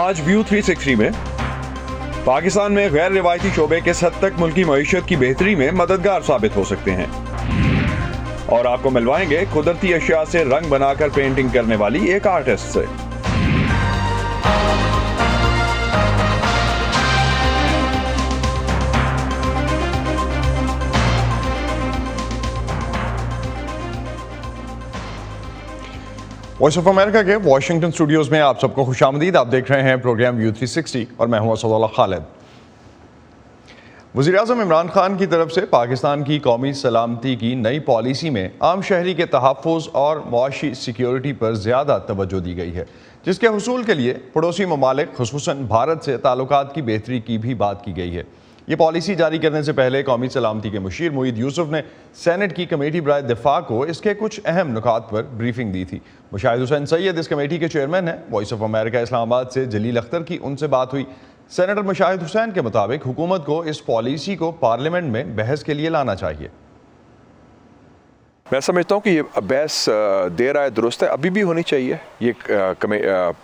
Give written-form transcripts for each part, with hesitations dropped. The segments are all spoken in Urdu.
آج ویو 360 میں پاکستان میں غیر روایتی شعبے کس حد تک ملکی معیشت کی بہتری میں مددگار ثابت ہو سکتے ہیں، اور آپ کو ملوائیں گے قدرتی اشیاء سے رنگ بنا کر پینٹنگ کرنے والی ایک آرٹسٹ سے۔ وائس آف امریکہ کے واشنگٹن اسٹوڈیوز میں آپ سب کو خوش آمدید۔ آپ دیکھ رہے ہیں پروگرام ویو 360 اور میں ہوں اسد اللہ خالد۔ وزیراعظم عمران خان کی طرف سے پاکستان کی قومی سلامتی کی نئی پالیسی میں عام شہری کے تحفظ اور معاشی سیکیورٹی پر زیادہ توجہ دی گئی ہے، جس کے حصول کے لیے پڑوسی ممالک خصوصاً بھارت سے تعلقات کی بہتری کی بھی بات کی گئی ہے۔ یہ پالیسی جاری کرنے سے پہلے قومی سلامتی کے مشیر معید یوسف نے سینٹ کی کمیٹی برائے دفاع کو اس کے کچھ اہم نکات پر بریفنگ دی تھی۔ مشاہد حسین سید اس کمیٹی کے چیئرمین ہیں۔ وائس آف امریکہ اسلام آباد سے جلیل اختر کی ان سے بات ہوئی۔ سینیٹر مشاہد حسین کے مطابق حکومت کو اس پالیسی کو پارلیمنٹ میں بحث کے لیے لانا چاہیے۔ میں سمجھتا ہوں کہ یہ بحث دیر آئے درست ہے، ابھی بھی ہونی چاہیے۔ یہ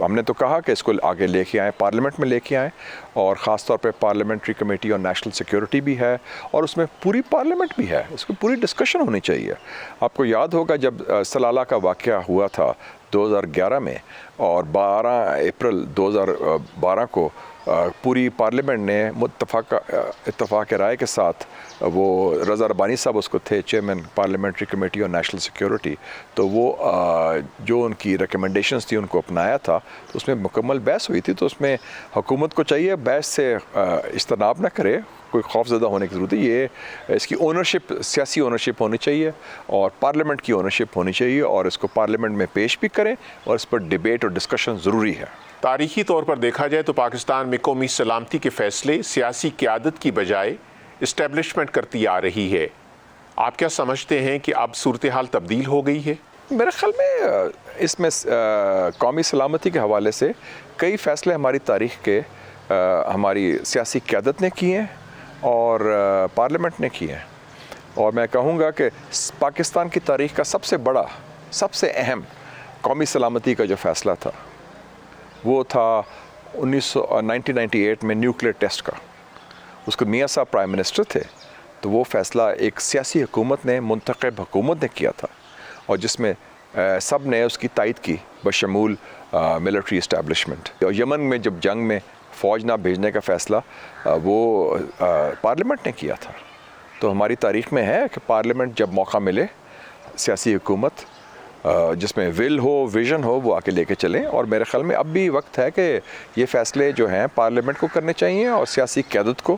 ہم نے تو کہا کہ اس کو آگے لے کے آئیں، پارلیمنٹ میں لے کے آئیں، اور خاص طور پہ parliamentary committee on national security بھی ہے، اور اس میں پوری پارلیمنٹ بھی ہے، اس کو پوری ڈسکشن ہونی چاہیے۔ آپ کو یاد ہوگا جب سلالہ کا واقعہ ہوا تھا 2011 میں، اور 12 اپریل 2012 کو پوری پارلیمنٹ نے اتفاق رائے کے ساتھ، وہ رضا ربانی صاحب اس کو تھے chairman parliamentary committee on national security, تو وہ جو ان کی ریکمنڈیشنز تھی ان کو اپنایا تھا، تو اس میں مکمل بحث ہوئی تھی۔ تو اس میں حکومت کو چاہیے بحث سے اجتناب نہ کرے، کوئی خوف زدہ ہونے کی ضرورت ہے۔ یہ اس کی اونرشپ، سیاسی اونرشپ ہونی چاہیے، اور پارلیمنٹ کی اونرشپ ہونی چاہیے، اور اس کو پارلیمنٹ میں پیش بھی کریں، اور اس پر ڈیبیٹ اور ڈسکشن ضروری ہے۔ تاریخی طور پر دیکھا جائے تو پاکستان میں قومی سلامتی کے فیصلے سیاسی قیادت کی بجائے اسٹیبلشمنٹ کرتی آ رہی ہے۔ آپ کیا سمجھتے ہیں کہ اب صورتحال تبدیل ہو گئی ہے؟ میرے خیال میں اس میں قومی سلامتی کے حوالے سے کئی فیصلے ہماری تاریخ کے ہماری سیاسی قیادت نے کیے ہیں اور پارلیمنٹ نے کیے ہیں، اور میں کہوں گا کہ پاکستان کی تاریخ کا سب سے بڑا، سب سے اہم قومی سلامتی کا جو فیصلہ تھا وہ تھا 1998 میں نیوکلیئر ٹیسٹ کا۔ اس کو میاں صاحب پرائم منسٹر تھے، تو وہ فیصلہ ایک سیاسی حکومت نے، منتخب حکومت نے کیا تھا، اور جس میں سب نے اس کی تائید کی بشمول ملٹری اسٹیبلشمنٹ۔ اور یمن میں جب جنگ میں فوج نہ بھیجنے کا فیصلہ وہ پارلیمنٹ نے کیا تھا۔ تو ہماری تاریخ میں ہے کہ پارلیمنٹ جب موقع ملے، سیاسی حکومت جس میں ول ہو، ویژن ہو، وہ آ کے لے کے چلیں، اور میرے خیال میں اب بھی وقت ہے کہ یہ فیصلے جو ہیں پارلیمنٹ کو کرنے چاہیے، اور سیاسی قیادت کو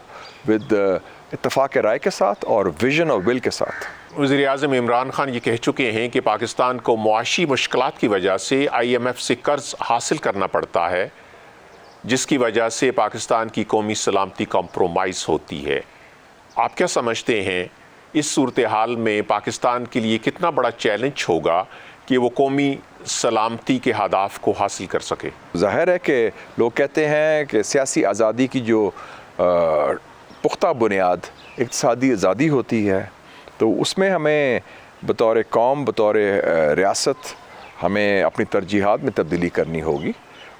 ود اتفاق رائے کے ساتھ اور ویژن اور ول کے ساتھ۔ وزیر اعظم عمران خان یہ کہہ چکے ہیں کہ پاکستان کو معاشی مشکلات کی وجہ سے IMF سے قرض حاصل کرنا پڑتا ہے، جس کی وجہ سے پاکستان کی قومی سلامتی کمپرومائز ہوتی ہے۔ آپ کیا سمجھتے ہیں اس صورتحال میں پاکستان کے لیے کتنا بڑا چیلنج ہوگا کہ وہ قومی سلامتی کے اہداف کو حاصل کر سکے؟ ظاہر ہے کہ لوگ کہتے ہیں کہ سیاسی آزادی کی جو پختہ بنیاد اقتصادی آزادی ہوتی ہے، تو اس میں ہمیں بطور قوم، بطور ریاست، ہمیں اپنی ترجیحات میں تبدیلی کرنی ہوگی،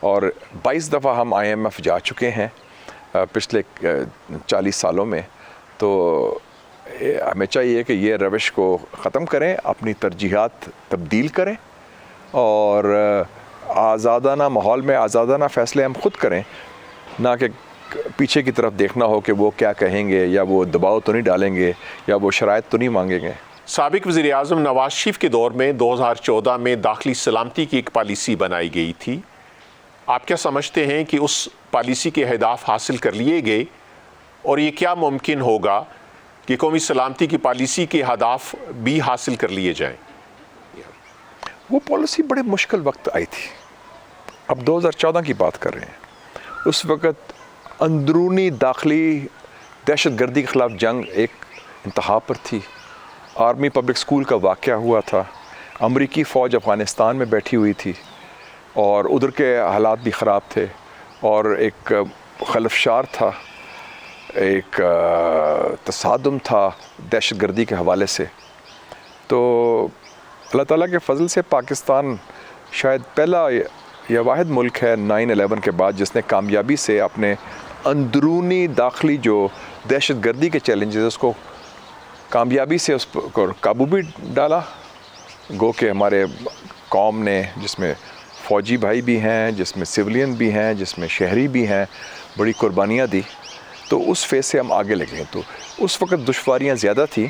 اور 22 دفعہ ہم IMF جا چکے ہیں پچھلے 40 سالوں میں، تو ہمیں چاہیے کہ یہ روش کو ختم کریں، اپنی ترجیحات تبدیل کریں، اور آزادانہ ماحول میں آزادانہ فیصلے ہم خود کریں، نہ کہ پیچھے کی طرف دیکھنا ہو کہ وہ کیا کہیں گے، یا وہ دباؤ تو نہیں ڈالیں گے، یا وہ شرائط تو نہیں مانگیں گے۔ سابق وزیر اعظم نواز شریف کے دور میں 2014 میں داخلی سلامتی کی ایک پالیسی بنائی گئی تھی۔ آپ کیا سمجھتے ہیں کہ اس پالیسی کے اہداف حاصل کر لیے گئے، اور یہ کیا ممکن ہوگا کہ قومی سلامتی کی پالیسی کے اہداف بھی حاصل کر لیے جائیں؟ وہ پالیسی بڑے مشکل وقت آئی تھی، اب 2014 کی بات کر رہے ہیں۔ اس وقت اندرونی داخلی دہشت گردی کے خلاف جنگ ایک انتہا پر تھی، آرمی پبلک اسکول کا واقعہ ہوا تھا، امریکی فوج افغانستان میں بیٹھی ہوئی تھی، اور ادھر کے حالات بھی خراب تھے، اور ایک خلفشار تھا، ایک تصادم تھا دہشت گردی کے حوالے سے۔ تو اللہ تعالیٰ کے فضل سے پاکستان شاید پہلا یہ واحد ملک ہے 9/11 کے بعد جس نے کامیابی سے اپنے اندرونی داخلی جو دہشت گردی کے چیلنجز اس کو کامیابی سے اس پر قابو بھی ڈالا. گو کہ ہمارے قوم نے جس میں فوجی بھائی بھی ہیں, جس میں سولین بھی ہیں, جس میں شہری بھی ہیں, بڑی قربانیاں دی. تو اس فیز سے ہم آگے لگے. تو اس وقت دشواریاں زیادہ تھیں,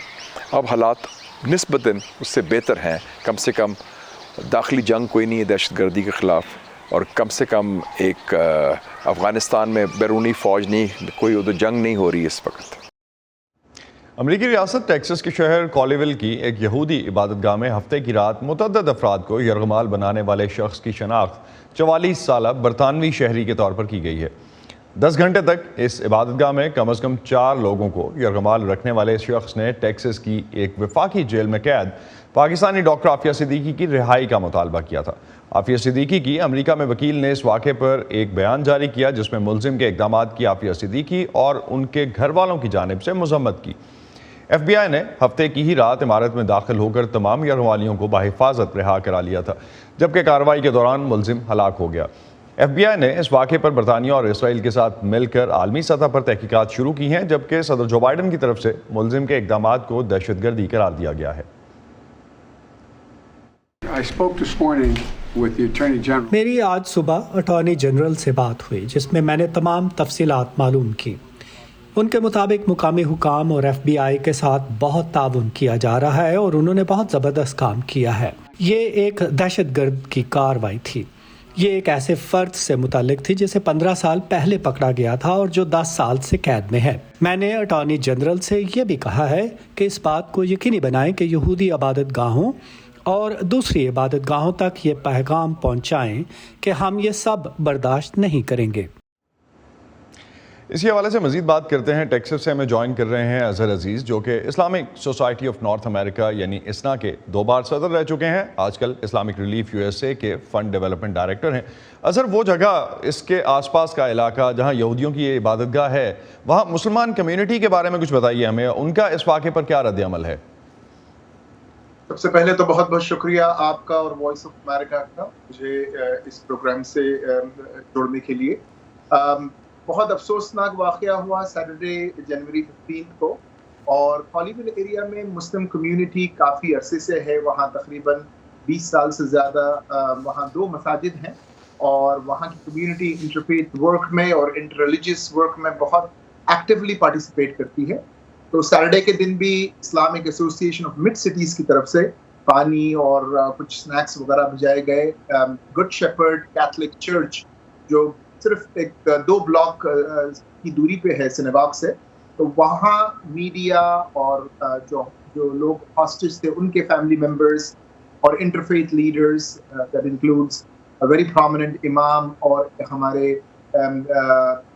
اب حالات نسبتاً اس سے بہتر ہیں. کم سے کم داخلی جنگ کوئی نہیں ہے دہشت گردی کے خلاف, اور کم سے کم ایک افغانستان میں بیرونی فوج نہیں, کوئی ادھر جنگ نہیں ہو رہی اس وقت. امریکی ریاست ٹیکساس کے شہر کولیول کی ایک یہودی عبادت گاہ میں ہفتے کی رات متعدد افراد کو یرغمال بنانے والے شخص کی شناخت 44 سالہ برطانوی شہری کے طور پر کی گئی ہے. 10 گھنٹے تک اس عبادت گاہ میں کم از کم 4 لوگوں کو یرغمال رکھنے والے اس شخص نے ٹیکساس کی ایک وفاقی جیل میں قید پاکستانی ڈاکٹر عافیہ صدیقی کی رہائی کا مطالبہ کیا تھا. عافیہ صدیقی کی امریکہ میں وکیل نے اس واقعے پر ایک بیان جاری کیا جس میں ملزم کے اقدامات کی عافیہ صدیقی اور ان کے گھر والوں کی جانب سے مذمت کی. ایف بی آئی نے ہفتے کی ہی رات عمارت میں داخل ہو کر تمام یرغمالیوں کو بحفاظت رہا کرا لیا تھا, جبکہ کارروائی کے دوران ملزم ہلاک ہو گیا. ایف بی آئی نے اس واقعے پر برطانیہ اور اسرائیل کے ساتھ مل کر عالمی سطح پر تحقیقات شروع کی ہیں, جبکہ صدر جو بائیڈن کی طرف سے ملزم کے اقدامات کو دہشت گردی قرار دیا گیا ہے. میری آج صبح اٹارنی جنرل سے بات ہوئی جس میں نے تمام تفصیلات معلوم کی. ان کے مطابق مقامی حکام اور ایف بی آئی کے ساتھ بہت تعاون کیا جا رہا ہے اور انہوں نے بہت زبردست کام کیا ہے. یہ ایک دہشت گرد کی کارروائی تھی. یہ ایک ایسے فرد سے متعلق تھی جسے 15 سال پہلے پکڑا گیا تھا اور جو 10 سال سے قید میں ہے. میں نے اٹارنی جنرل سے یہ بھی کہا ہے کہ اس بات کو یقینی بنائیں کہ یہودی عبادت گاہوں اور دوسری عبادت گاہوں تک یہ پیغام پہنچائیں کہ ہم یہ سب برداشت نہیں کریں گے. اسی حوالے سے مزید بات کرتے ہیں. ٹیکساس سے ہمیں جوائن کر رہے ہیں اظہر عزیز, جو کہ اسلامک سوسائٹی آف نارتھ امریکہ یعنی اسنا کے 2 بار صدر رہ چکے ہیں. آج کل اسلامک ریلیف USA کے فنڈ ڈیولپمنٹ ڈائریکٹر ہیں. اظہر, وہ جگہ, اس کے آس پاس کا علاقہ جہاں یہودیوں کی یہ عبادت گاہ ہے, وہاں مسلمان کمیونٹی کے بارے میں کچھ بتائیے ہمیں, ان کا اس واقعے پر کیا رد عمل ہے؟ سب سے پہلے تو بہت بہت شکریہ آپ کا اور وائس آف امریکہ کا مجھے اس پروگرام سے جوڑنے کے لیے. بہت افسوسناک واقعہ ہوا سیٹرڈے جنوری 15 کو, اور کولیول ایریا میں مسلم کمیونٹی کافی عرصے سے ہے. وہاں تقریباً 20 سال سے زیادہ وہاں 2 مساجد ہیں, اور وہاں کی کمیونٹی انٹرفیتھ ورک میں اور انٹر ریلیجیس ورک میں بہت ایکٹیولی پارٹیسپیٹ کرتی ہے. تو سیٹرڈے کے دن بھی اسلامک ایسوسی ایشن آف مڈ سٹیز کی طرف سے پانی اور کچھ سنیکس وغیرہ بھیجائے گئے. گڈ شیپرڈ کیتھولک چرچ جو صرف ایک 2 بلاک کی دوری پہ ہے سنیواگ سے, تو وہاں میڈیا اور جو لوگ ہاسٹیج تھے ان کے فیملی ممبرز اور interfaith leaders, that includes a very prominent امام اور ہمارے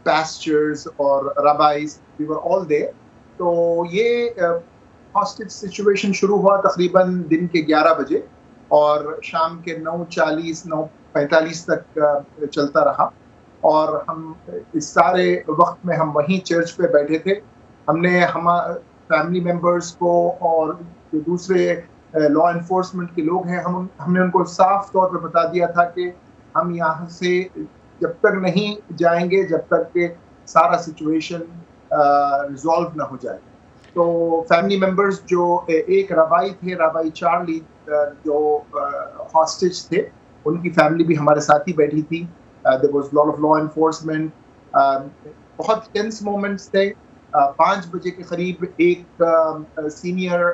پاسٹرز اور رابائز, we were all there. تو یہ ہاسٹیج سچویشن شروع ہوا تقریباً دن کے 11 بجے اور شام کے 9:40 9:45 تک چلتا رہا, اور ہم اس سارے وقت میں ہم وہیں چرچ پہ بیٹھے تھے. ہم نے فیملی ممبرز کو اور جو دوسرے لا انفورسمنٹ کے لوگ ہیں ہم نے ان کو صاف طور پہ بتا دیا تھا کہ ہم یہاں سے جب تک نہیں جائیں گے جب تک کہ سارا سچویشن ریزالو نہ ہو جائے. تو فیملی ممبرز جو ایک رابائی تھے, رابائی چارلی, جو ہاسٹیج تھے, ان کی فیملی بھی ہمارے ساتھ ہی بیٹھی تھی. There was a lot of law enforcement. بہت ٹینس مومنٹس تھے. 5 بجے کے قریب ایک سینئر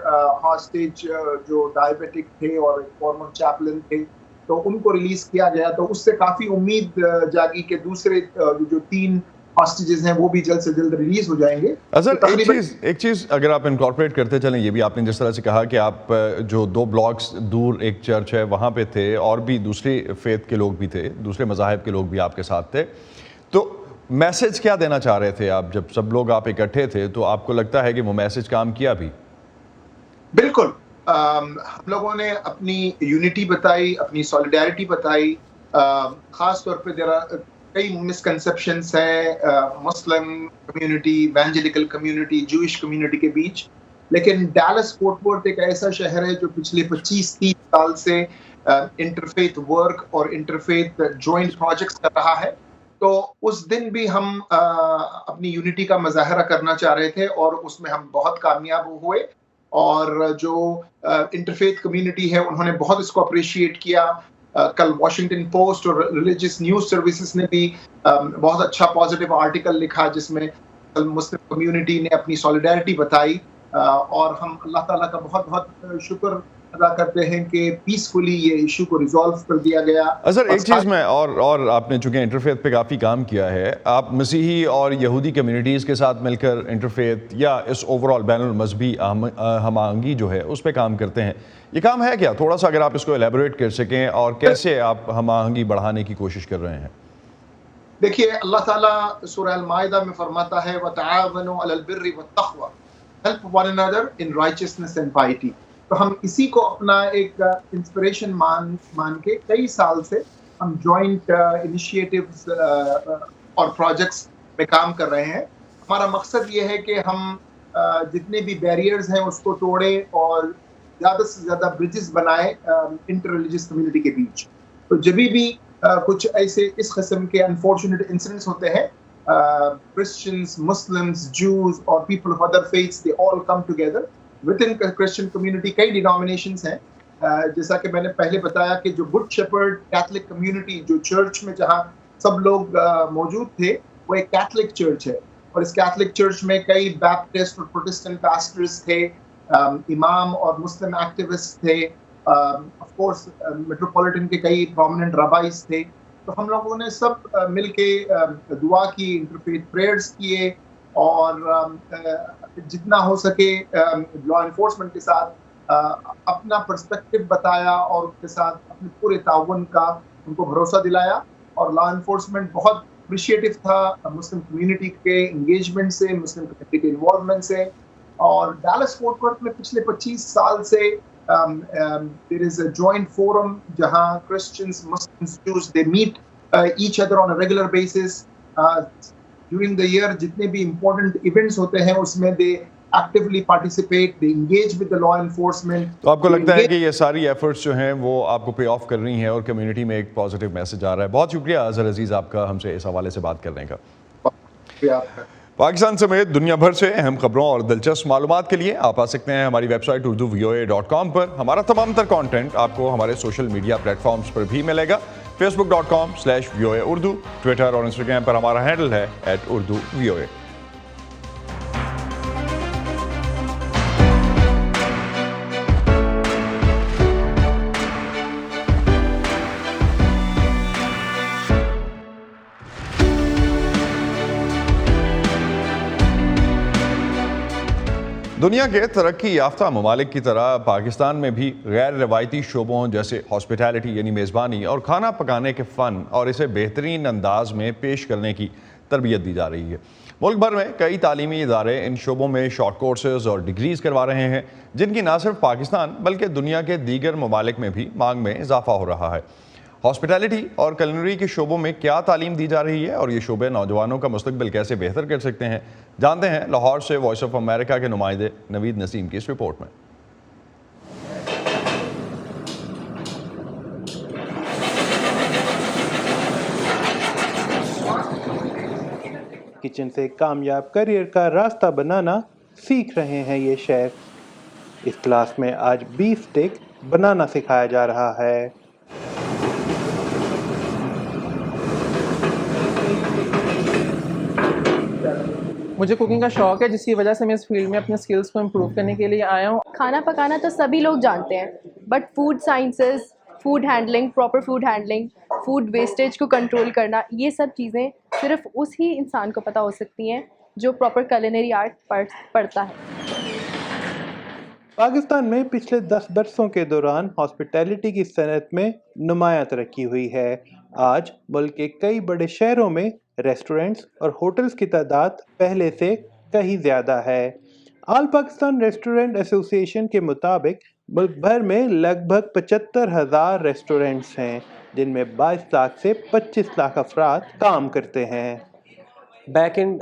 ہاسٹیج جو ڈائبیٹک تھے اور ایک فارمر چیپلن تھے, تو ان کو ریلیز کیا گیا. تو اس سے کافی امید جاگی کہ دوسرے جو 3 ہاسٹیجز ہیں وہ بھی جلد سے جلد ریلیز ہو جائیں گے. ایک چیز اگر آپ انکارپوریٹ کرتے چلیں, یہ بھی آپ نے جس طرح سے کہا کہ آپ جو 2 بلاکس دور ایک چرچ ہے وہاں پہ تھے, اور بھی دوسری فیتھ کے لوگ بھی تھے, دوسرے مذاہب کے لوگ بھی آپ کے ساتھ تھے, تو میسج کیا دینا چاہ رہے تھے آپ جب سب لوگ آپ اکٹھے تھے؟ تو آپ کو لگتا ہے کہ وہ میسج کام کیا بھی؟ بالکل, ہم لوگوں نے اپنی یونٹی بتائی, اپنی سولیڈیرٹی بتائی. خاص طور پہ کئی مسکنسیپشنس ہیں مسلم کمیونٹی, ایونجلیکل کمیونٹی, جوئش کمیونٹی کے بیچ, لیکن ڈیلس فورٹ ورتھ ایک ایسا شہر ہے جو پچھلے 25-30 سال سے انٹرفیتھ ورک اور انٹرفیتھ جوائنٹ پروجیکٹس کر رہا ہے. تو اس دن بھی ہم اپنی یونٹی کا مظاہرہ کرنا چاہ رہے تھے اور اس میں ہم بہت کامیاب ہوئے. اور جو انٹرفیتھ کمیونٹی ہے انہوں نے بہت اس کو اپریشیٹ کیا. کل واشنگٹن پوسٹ اور ریلیجیس نیوز سروسز نے بھی بہت اچھا پازیٹیو آرٹیکل لکھا جس میں مسلم کمیونٹی نے اپنی سولیڈیرٹی بتائی. اور ہم اللہ تعالیٰ کا بہت بہت شکر ادا کرتے ہیں کہ پیسفلی یہ ایشو کو ریزالو کر دیا گیا. سر ایک چیز میں اور آپ نے چونکہ انٹرفیتھ پہ کافی کام کیا ہے، آپ مسیحی اور یہودی کمیونٹیز کے ساتھ مل کر انٹرفیتھ یا اس اوور آل بین المذہبی ہم آہنگی جو ہے اس پہ کام کرتے ہیں. یہ کام ہے کیا؟ تھوڑا سا اگر آپ اس کو ایلیبوریٹ کر سکیں اور کیسے آپ ہم آہنگی بڑھانے کی کوشش کر رہے ہیں. دیکھیے اللہ تعالیٰ سورہ المائدہ میں فرماتا ہے وَتَعَاوَنُوا عَلَى الْبِرِّ وَالتَّقْوَى help one another in righteousness and piety. تو ہم اسی کو اپنا ایک انسپریشن مان کے کئی سال سے ہم جوائنٹ انیشیٹیوز اور پروجیکٹس میں کام کر رہے ہیں. ہمارا مقصد یہ ہے کہ ہم جتنے بھی بیریئرز ہیں اس کو توڑیں اور زیادہ سے زیادہ برجز بنائیں انٹر ریلیجیس کمیونٹی کے بیچ. تو جب بھی کچھ ایسے اس قسم کے انفارچونیٹ انسیڈنٹس ہوتے ہیں، Christians, Muslims, Jews or people of other faiths, they all come together within Christian community. کئی ڈینومینیشنز ہیں جیسا کہ میں نے پہلے بتایا کہ جو گڈ شیپرڈ کیتھولک کمیونٹی جو چرچ میں جہاں سب لوگ موجود تھے وہ ایک کیتھولک چرچ ہے. اور اس کیتھولک چرچ میں کئی بیپٹسٹ اور پروٹسٹنٹ پاسٹرز تھے، امام اور مسلم ایکٹیوسٹ تھے، آف کورس میٹروپولیٹن کے کئی پرومیننٹ ربائز تھے. تو ہم لوگوں نے سب مل کے دعا کی، انٹرفیتھ پریئرز کیے اور جتنا ہو سکے لا انفورسمنٹ کے ساتھ اپنا پرسپیکٹو بتایا اور ان کے ساتھ اپنے پورے تعاون کا ان کو بھروسہ دلایا. اور لا انفورسمنٹ بہت اپریشیٹو تھا مسلم کمیونٹی کے انگیجمنٹ سے، مسلم کمیونٹی کے انوالومنٹ سے. اور ڈیلس فورٹ ورتھ میں پچھلے 25 سال سے there is a joint forum جہاں Christians, Muslims, Jews they meet each other on a regular basis during the year. جتنے بھی important events ہوتے ہیں اس میں they actively participate, they engage with the law enforcement. تو آپ کو لگتا ہے کہ یہ ساری ایفرٹس جو ہیں وہ آپ کو پے آف کر رہی ہیں اور کمیونٹی میں ایک پازیٹیو میسج آ رہا ہے؟ بہت شکریہ اظہر عزیز آپ کا ہم سے اس حوالے سے بات کرنے کا. پاکستان سمیت دنیا بھر سے اہم خبروں اور دلچسپ معلومات کے لیے آپ آ سکتے ہیں ہماری ویب سائٹ urduvoa.com پر. ہمارا تمام تر کانٹینٹ آپ کو ہمارے سوشل میڈیا پلیٹ فارمز پر بھی ملے گا. facebook.com/VOA Urdu، ٹویٹر اور انسٹاگرام پر ہمارا ہینڈل ہے @urduvoa. دنیا کے ترقی یافتہ ممالک کی طرح پاکستان میں بھی غیر روایتی شعبوں جیسے ہاسپٹیلٹی یعنی میزبانی اور کھانا پکانے کے فن اور اسے بہترین انداز میں پیش کرنے کی تربیت دی جا رہی ہے. ملک بھر میں کئی تعلیمی ادارے ان شعبوں میں شارٹ کورسز اور ڈگریز کروا رہے ہیں جن کی نہ صرف پاکستان بلکہ دنیا کے دیگر ممالک میں بھی مانگ میں اضافہ ہو رہا ہے. ہاسپٹیلٹی اور کلنری کے شعبوں میں کیا تعلیم دی جا رہی ہے اور یہ شعبے نوجوانوں کا مستقبل کیسے بہتر کر سکتے ہیں، جانتے ہیں لاہور سے وائس آف امریکہ کے نمائندے نوید نسیم کی اس رپورٹ میں. کچن سے کامیاب کریئر کا راستہ بنانا سیکھ رہے ہیں یہ شیف. اس کلاس میں آج بیف اسٹیک بنانا سکھایا جا رہا ہے. مجھے کوکنگ کا شوق ہے جس کی وجہ سے میں اس فیلڈ میں اپنے سکلز کو امپروو کرنے کے لیے آیا ہوں. کھانا پکانا تو سبھی لوگ جانتے ہیں، but food sciences, food handling, proper food handling, food wastage کو کنٹرول کرنا، یہ سب چیزیں صرف اس ہی انسان کو پتہ ہو سکتی ہیں جو پراپر کلینری آرٹ پڑھتا ہے. پاکستان میں پچھلے 10 برسوں کے دوران ہاسپٹیلٹی کی صنعت میں نمایاں ترقی ہوئی ہے. آج ملک کے کئی بڑے شہروں میں ریسٹورنٹس اور ہوٹلز کی تعداد پہلے سے کہیں زیادہ ہے. آل پاکستان ریسٹورنٹ ایسوسی ایشن کے مطابق ملک بھر میں لگ بھگ 75,000 ریسٹورنٹس ہیں جن میں 22 لاکھ سے 25 لاکھ افراد کام کرتے ہیں. بیک ان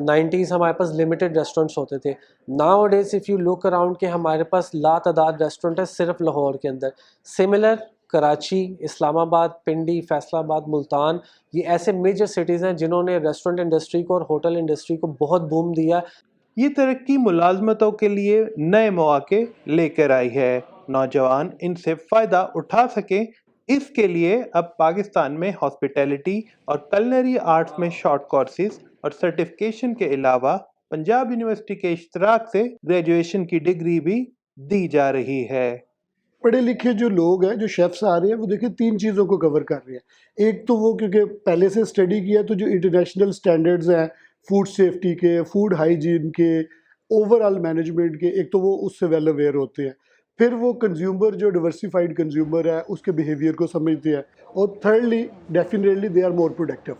90s ہمارے پاس لمیٹڈ ریسٹورینٹس ہوتے تھے. Nowadays if you look around کہ ہمارے پاس لا تعداد ریسٹورینٹ ہے صرف لاہور کے اندر. سملر کراچی, اسلام آباد, پنڈی, فیصل آباد, ملتان, یہ ایسے میجر سٹیز ہیں جنہوں نے ریسٹورینٹ انڈسٹری کو اور ہوٹل انڈسٹری کو بہت بوم دیا. یہ ترقی ملازمتوں کے لیے نئے مواقع لے کر آئی ہے. نوجوان ان سے فائدہ اٹھا سکیں اس کے لیے اب پاکستان میں ہاسپٹیلٹی اور کلنری آرٹس میں شارٹ کورسز اور سرٹیفکیشن کے علاوہ پنجاب یونیورسٹی کے اشتراک سے گریجویشن کی ڈگری بھی دی جا رہی ہے. پڑھے لکھے جو لوگ ہیں, جو شیفس آ رہے ہیں, وہ دیکھیں 3 چیزوں کو کور کر رہے ہیں. ایک تو وہ کیونکہ پہلے سے اسٹڈی کیا تو جو انٹرنیشنل سٹینڈرڈز ہیں فوڈ سیفٹی کے, فوڈ ہائیجین کے, اوور آل مینجمنٹ کے, ایک تو وہ اس سے ویل اویئر ہوتے ہیں. پھر وہ کنزیومر جو ڈیورسیفائڈ کنزیومر ہے اس کے بیہیویئر کو سمجھتے ہیں. اور thirdly definitely they are more productive.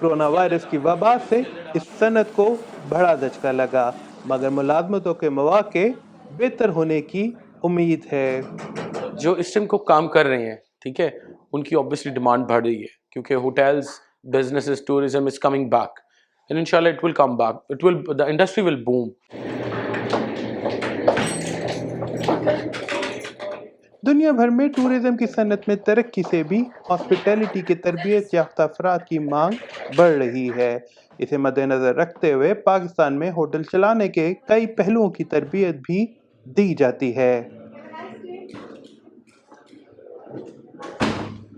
Corona virus کی وبا سے اس صنعت کو بڑا دھچکا لگا, مگر ملازمتوں کے مواقع بہتر ہونے کی امید ہے. جو اس ٹائم کو کام کر رہے ہیں, ٹھیک ہے, ان کی اوبیسلی ڈیمانڈ بڑھ رہی ہے کیونکہ hotels, businesses, tourism is coming back and انشاءاللہ it will come back, the industry will boom. دنیا بھر میں ٹورزم کی صنعت میں ترقی سے بھی ہاسپٹیلٹی کے تربیت یافتہ افراد کی مانگ بڑھ رہی ہے. اسے مد نظر رکھتے ہوئے پاکستان میں ہوٹل چلانے کے کئی پہلوؤں کی تربیت بھی دی جاتی ہے.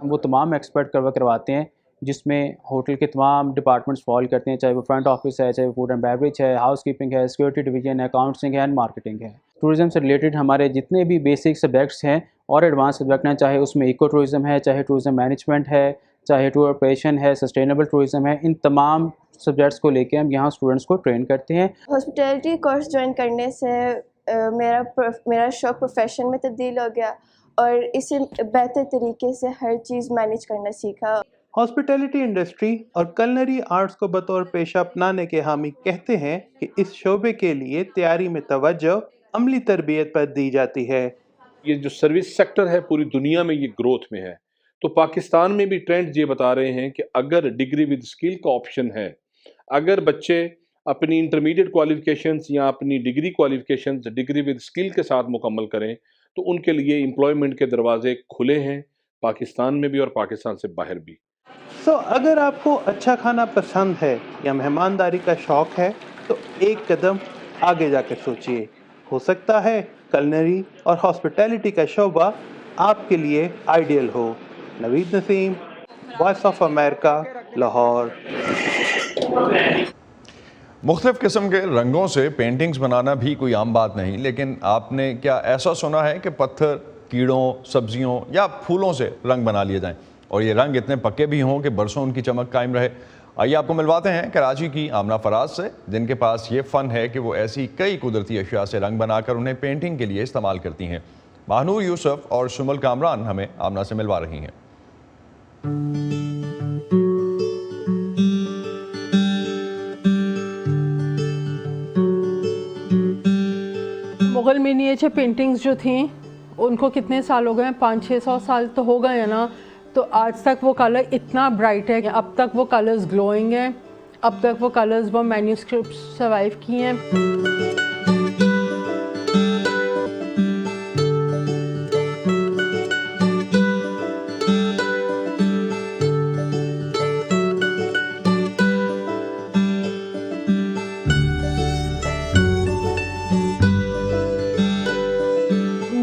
وہ تمام ایکسپرٹ کرواتے ہیں جس میں ہوٹل کے تمام ڈپارٹمنٹس فال کرتے ہیں, چاہے وہ فرنٹ آفس ہے, چاہے وہ فوڈ اینڈ بیوریج ہے, ہاؤس کیپنگ ہے, سیکورٹی ڈویژن ہے, اکاؤنٹنگ ہے اینڈ مارکیٹنگ ہے. ٹورزم سے ریلیٹڈ ہمارے جتنے بھی بیسک سبجیکٹس ہیں اور ایڈوانس سبجیکٹ ہیں, چاہے اس میں ایکو ٹورزم ہے, چاہے ٹورزم مینجمنٹ ہے, چاہے ٹور آپریشن ہے, سسٹینیبل ٹورزم ہے, ان تمام سبجیکٹس کو لے کے ہم یہاں اسٹوڈنٹس کو ٹرین کرتے ہیں. ہاسپٹیلٹی کورس جوائن کرنے سے میرا شوق پروفیشن میں تبدیل ہو گیا اور اسے بہتر طریقے سے ہر چیز مینیج کرنا سیکھا. ہاسپٹیلٹی انڈسٹری اور کلنری آرٹس کو بطور پیشہ اپنانے کے حامی کہتے ہیں کہ اس شعبے کے لیے تیاری میں توجہ عملی تربیت پر دی جاتی ہے. یہ جو سروس سیکٹر ہے پوری دنیا میں یہ گروتھ میں ہے, تو پاکستان میں بھی ٹرینڈ یہ بتا رہے ہیں کہ اگر ڈگری ود اسکل کا آپشن ہے, اگر بچے اپنی انٹرمیڈیٹ کوالیفیکیشنز یا اپنی degree qualifications degree with skill کے ساتھ مکمل کریں تو ان کے لیے امپلائمنٹ کے دروازے کھلے ہیں پاکستان میں بھی اور پاکستان سے باہر بھی. اگر آپ کو اچھا کھانا پسند ہے یا مہمانداری کا شوق ہے تو ایک قدم آگے جا کر سوچئے, ہو سکتا ہے کلنری اور ہاسپٹیلٹی کا شعبہ آپ کے لیے آئیڈیل ہو. Naveed Naseem, Voice of America, Lahore. مختلف قسم کے رنگوں سے پینٹنگز بنانا بھی کوئی عام بات نہیں, لیکن آپ نے کیا ایسا سنا ہے کہ پتھر, کیڑوں, سبزیوں یا پھولوں سے رنگ بنا لیے جائیں اور یہ رنگ اتنے پکے بھی ہوں کہ برسوں ان کی چمک قائم رہے؟ آئیے آپ کو ملواتے ہیں کراچی کی آمنہ فراز سے, جن کے پاس یہ فن ہے کہ وہ ایسی کئی قدرتی اشیاء سے رنگ بنا کر انہیں پینٹنگ کے لیے استعمال کرتی ہیں. ماہنور یوسف اور سمل کامران ہمیں آمنہ سے ملوا رہی ہیں. مغل منیچر پینٹنگز جو تھیں ان کو کتنے سال ہو گئے ہیں, 500-600 سال تو ہو گئے ہیں نا, تو آج تک وہ کلر اتنا برائٹ ہے کہ اب تک وہ کلرز گلوئنگ ہیں, اب تک وہ کلرز وہ مینیوسکرپٹس سروائیو کی ہیں.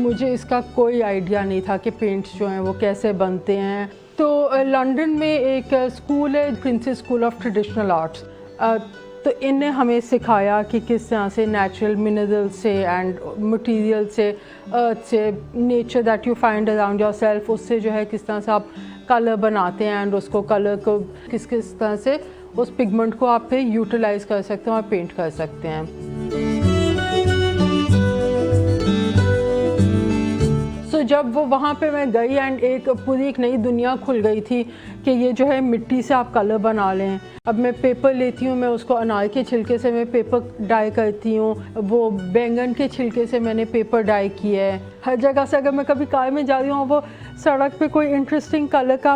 مجھے اس کا کوئی آئیڈیا نہیں تھا کہ پینٹس جو ہیں وہ کیسے بنتے ہیں. تو لنڈن میں ایک اسکول ہے, princess school of traditional arts, تو ان نے ہمیں سکھایا کہ کس طرح سے نیچرل منرل سے اینڈ مٹیریل سے, ارتھ سے, nature that you find around yourself, اس سے جو ہے کس طرح سے آپ کلر بناتے ہیں اینڈ اس کو کلر کو کس طرح سے اس پگمنٹ کو آپ پہ یوٹیلائز کر سکتے ہیں اور پینٹ کر سکتے ہیں. جب وہ وہاں پہ میں گئی اینڈ پوری ایک نئی دنیا کھل گئی تھی کہ یہ جو ہے مٹی سے آپ کلر بنا لیں. اب میں پیپر لیتی ہوں, میں اس کو انار کے چھلکے سے میں پیپر ڈائی کرتی ہوں, وہ بینگن کے چھلکے سے میں نے پیپر ڈائی کیا ہے. ہر جگہ سے اگر میں کبھی کار میں جا رہی ہوں, وہ سڑک پہ کوئی انٹرسٹنگ کلر کا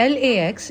LAX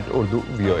@urduvoa।